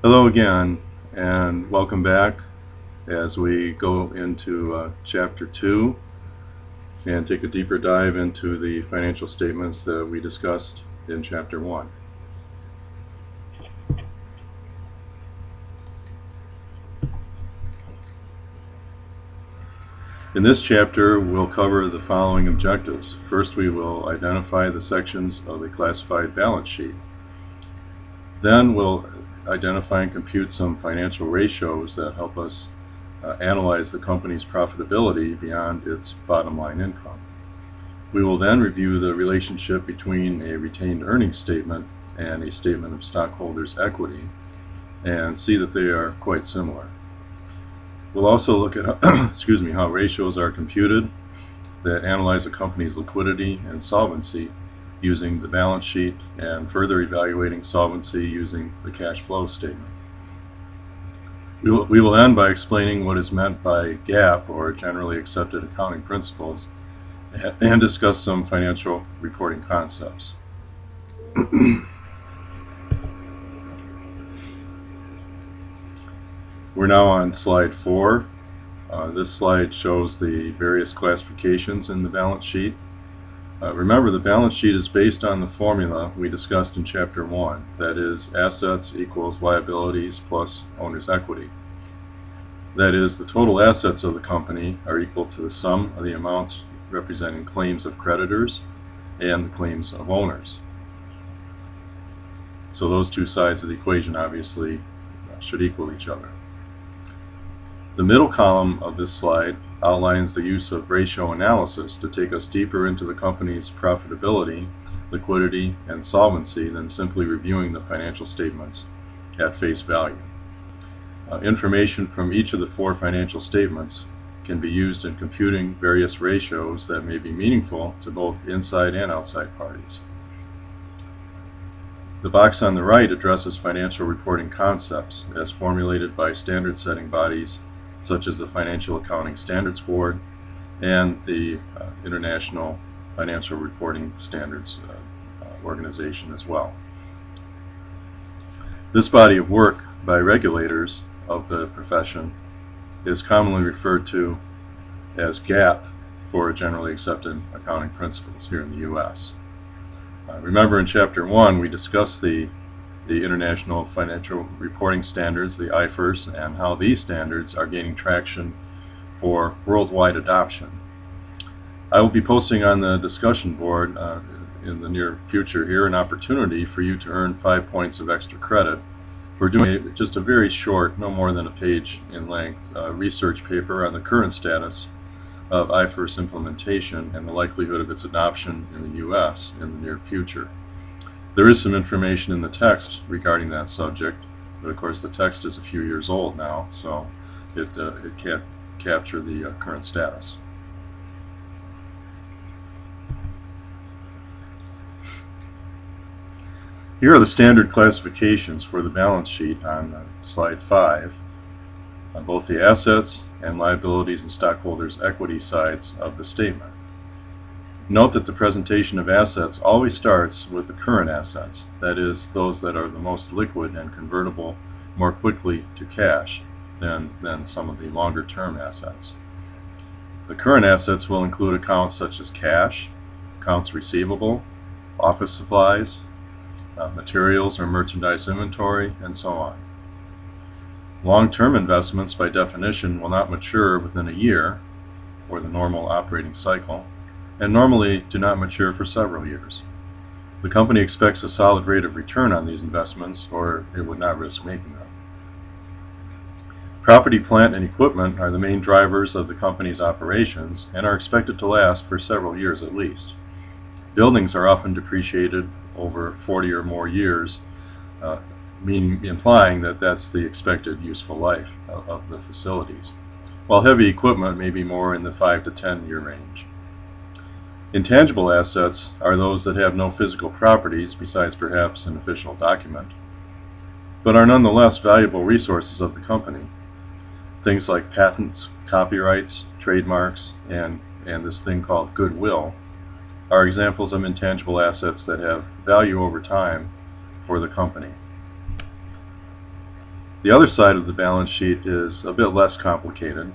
Hello again, and welcome back as we go into Chapter 2 and take a deeper dive into the financial statements that we discussed in Chapter 1. In this chapter, we'll cover the following objectives. First, we will identify the sections of a classified balance sheet. Then we'll identify and compute some financial ratios that help us analyze the company's profitability beyond its bottom line income. We will then review the relationship between a retained earnings statement and a statement of stockholders' equity and see that they are quite similar. We'll also look at how ratios are computed that analyze a company's liquidity and solvency using the balance sheet and further evaluating solvency using the cash flow statement. We will end by explaining what is meant by GAAP, or generally accepted accounting principles, and discuss some financial reporting concepts. We're now on slide 4. This slide shows the various classifications in the balance sheet. Remember, the balance sheet is based on the formula we discussed in Chapter 1, that is, assets equals liabilities plus owner's equity. That is, the total assets of the company are equal to the sum of the amounts representing claims of creditors and the claims of owners. So those two sides of the equation obviously should equal each other. The middle column of this slide outlines the use of ratio analysis to take us deeper into the company's profitability, liquidity, and solvency than simply reviewing the financial statements at face value. Information from each of the 4 financial statements can be used in computing various ratios that may be meaningful to both inside and outside parties. The box on the right addresses financial reporting concepts as formulated by standard-setting bodies such as the Financial Accounting Standards Board and the International Financial Reporting Standards organization as well. This body of work by regulators of the profession is commonly referred to as GAAP, for generally accepted accounting principles here in the U.S. Remember, in Chapter 1 we discussed the International Financial Reporting Standards, the IFRS, and how these standards are gaining traction for worldwide adoption. I will be posting on the discussion board in the near future here an opportunity for you to earn 5 points of extra credit for doing just a very short, no more than a page in length, research paper on the current status of IFRS implementation and the likelihood of its adoption in the U.S. in the near future. There is some information in the text regarding that subject, but of course the text is a few years old now, so it can't capture the current status. Here are the standard classifications for the balance sheet on slide 5, on both the assets and liabilities and stockholders' equity sides of the statement. Note that the presentation of assets always starts with the current assets, that is, those that are the most liquid and convertible more quickly to cash than some of the longer-term assets. The current assets will include accounts such as cash, accounts receivable, office supplies, materials or merchandise inventory, and so on. Long-term investments, by definition, will not mature within a year, or the normal operating cycle, and normally do not mature for several years. The company expects a solid rate of return on these investments, or it would not risk making them. Property, plant, and equipment are the main drivers of the company's operations and are expected to last for several years at least. Buildings are often depreciated over 40 or more years, implying that that's the expected useful life of the facilities, while heavy equipment may be more in the 5 to 10 year range. Intangible assets are those that have no physical properties besides perhaps an official document, but are nonetheless valuable resources of the company. Things like patents, copyrights, trademarks, and this thing called goodwill are examples of intangible assets that have value over time for the company. The other side of the balance sheet is a bit less complicated.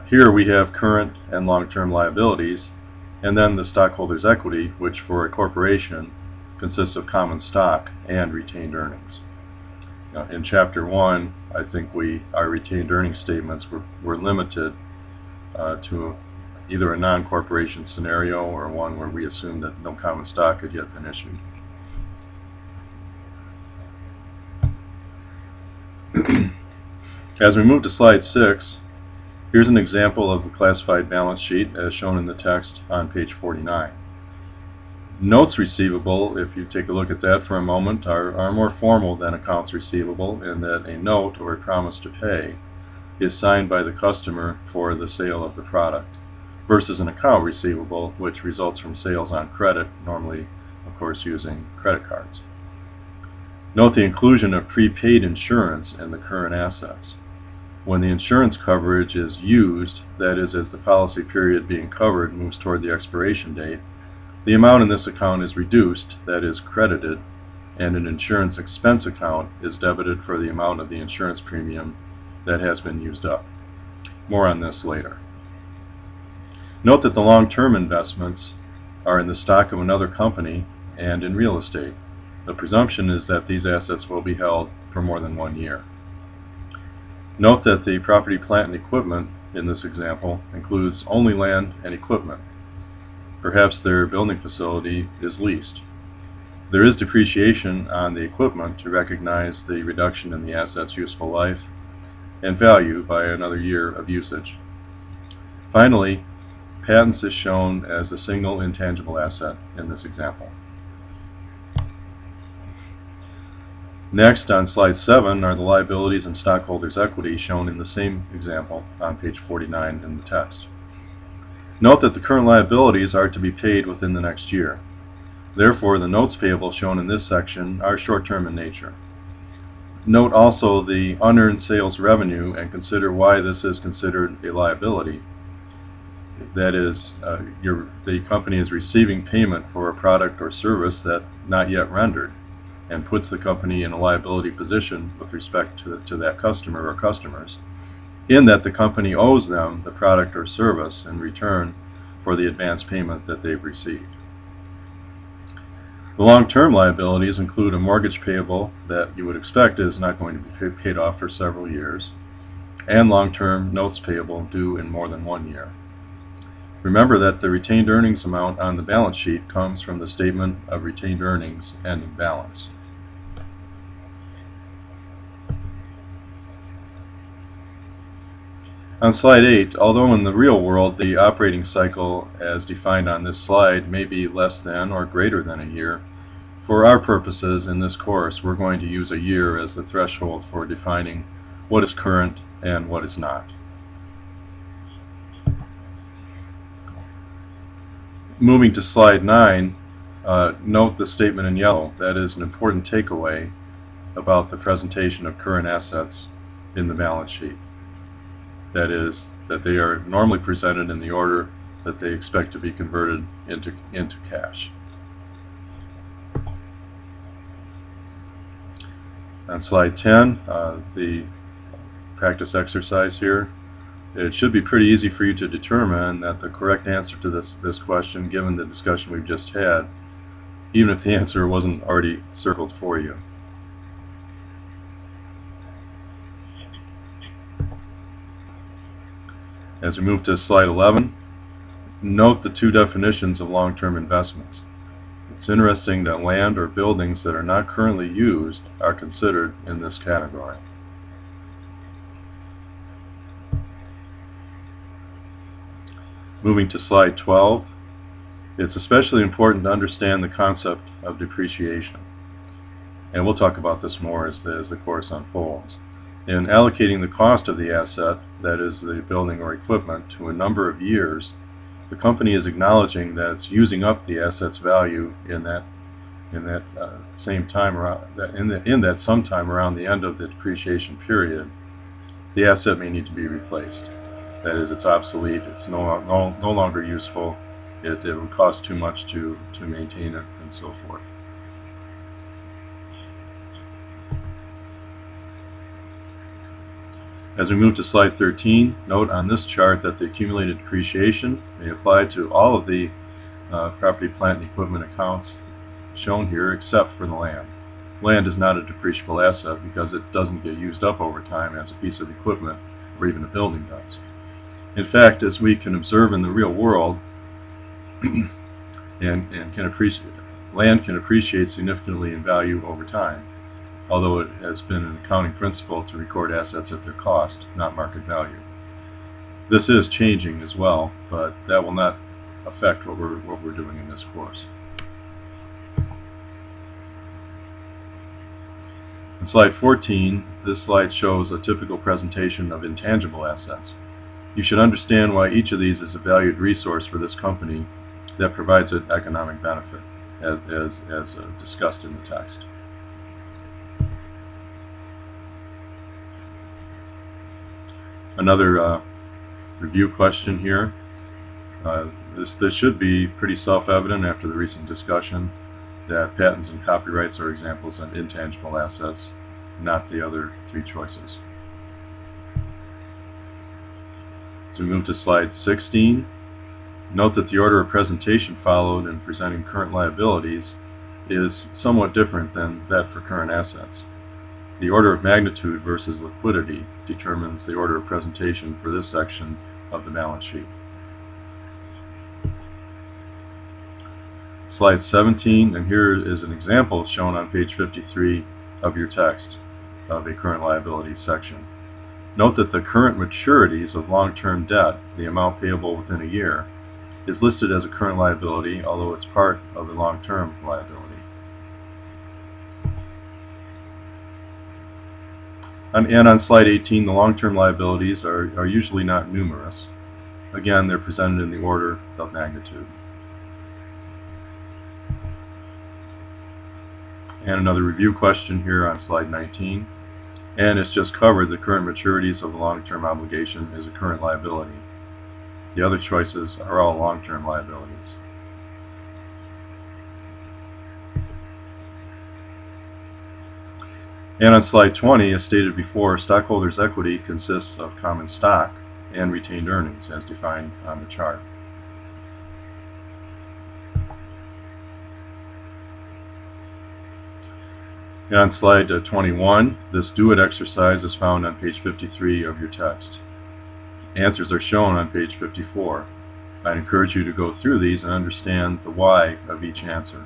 Here we have current and long-term liabilities, and then the stockholders' equity, which for a corporation consists of common stock and retained earnings. Now, in Chapter 1, I think our retained earnings statements were limited to either a non-corporation scenario or one where we assumed that no common stock had yet been issued. As we move to slide 6, here's an example of the classified balance sheet as shown in the text on page 49. Notes receivable, if you take a look at that for a moment, are more formal than accounts receivable in that a note or a promise to pay is signed by the customer for the sale of the product, versus an account receivable, which results from sales on credit, normally, of course, using credit cards. Note the inclusion of prepaid insurance in the current assets. When the insurance coverage is used, that is, as the policy period being covered moves toward the expiration date, the amount in this account is reduced, that is, credited, and an insurance expense account is debited for the amount of the insurance premium that has been used up. More on this later. Note that the long-term investments are in the stock of another company and in real estate. The presumption is that these assets will be held for more than 1 year. Note that the property, plant, and equipment in this example includes only land and equipment. Perhaps their building facility is leased. There is depreciation on the equipment to recognize the reduction in the asset's useful life and value by another year of usage. Finally, patents is shown as a single intangible asset in this example. Next, on slide 7, are the liabilities and stockholders' equity shown in the same example on page 49 in the text. Note that the current liabilities are to be paid within the next year. Therefore, the notes payable shown in this section are short-term in nature. Note also the unearned sales revenue and consider why this is considered a liability. That is, the company is receiving payment for a product or service that not yet rendered, and puts the company in a liability position with respect to that customer or customers, in that the company owes them the product or service in return for the advance payment that they've received. The long-term liabilities include a mortgage payable that you would expect is not going to be paid off for several years, and long-term notes payable due in more than 1 year. Remember that the retained earnings amount on the balance sheet comes from the statement of retained earnings ending balance. On slide 8, although in the real world the operating cycle as defined on this slide may be less than or greater than a year, for our purposes in this course we're going to use a year as the threshold for defining what is current and what is not. Moving to slide 9, note the statement in yellow. That is an important takeaway about the presentation of current assets in the balance sheet. That is, that they are normally presented in the order that they expect to be converted into cash. On slide 10, the practice exercise here. It should be pretty easy for you to determine that the correct answer to this question, given the discussion we've just had, even if the answer wasn't already circled for you. As we move to slide 11, note the 2 definitions of long-term investments. It's interesting that land or buildings that are not currently used are considered in this category. Moving to slide 12, it's especially important to understand the concept of depreciation. And we'll talk about this more as the course unfolds. In allocating the cost of the asset, that is the building or equipment, to a number of years, the company is acknowledging that it's using up the asset's value in that same time around in that sometime around the end of the depreciation period. The asset may need to be replaced. That is, it's obsolete, it's no longer useful, it would cost too much to maintain it, and so forth. As we move to slide 13, note on this chart that the accumulated depreciation may apply to all of the property, plant, and equipment accounts shown here except for the land. Land is not a depreciable asset because it doesn't get used up over time as a piece of equipment or even a building does. In fact, as we can observe in the real world, land can appreciate significantly in value over time, although it has been an accounting principle to record assets at their cost, not market value. This is changing as well, but that will not affect what we're doing in this course. In slide 14, this slide shows a typical presentation of intangible assets. You should understand why each of these is a valued resource for this company that provides an economic benefit, as discussed in the text. Another review question here. This should be pretty self-evident after the recent discussion that patents and copyrights are examples of intangible assets, not the other three choices. As we move to slide 16, note that the order of presentation followed in presenting current liabilities is somewhat different than that for current assets. The order of magnitude versus liquidity determines the order of presentation for this section of the balance sheet. Slide 17, and here is an example shown on page 53 of your text of a current liabilities section. Note that the current maturities of long-term debt, the amount payable within a year, is listed as a current liability, although it's part of a long-term liability. And on slide 18, the long-term liabilities are usually not numerous. Again, they're presented in the order of magnitude. And another review question here on slide 19. And it's just covered the current maturities of a long-term obligation is a current liability. The other choices are all long-term liabilities. And on slide 20, as stated before, stockholders' equity consists of common stock and retained earnings as defined on the chart. And on slide 21, this do-it exercise is found on page 53 of your text. Answers are shown on page 54. I'd encourage you to go through these and understand the why of each answer.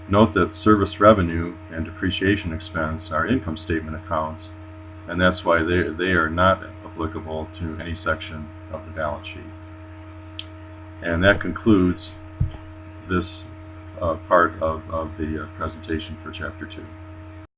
Note that service revenue and depreciation expense are income statement accounts, and that's why they are not applicable to any section of the balance sheet. And that concludes this part of the presentation for Chapter 2.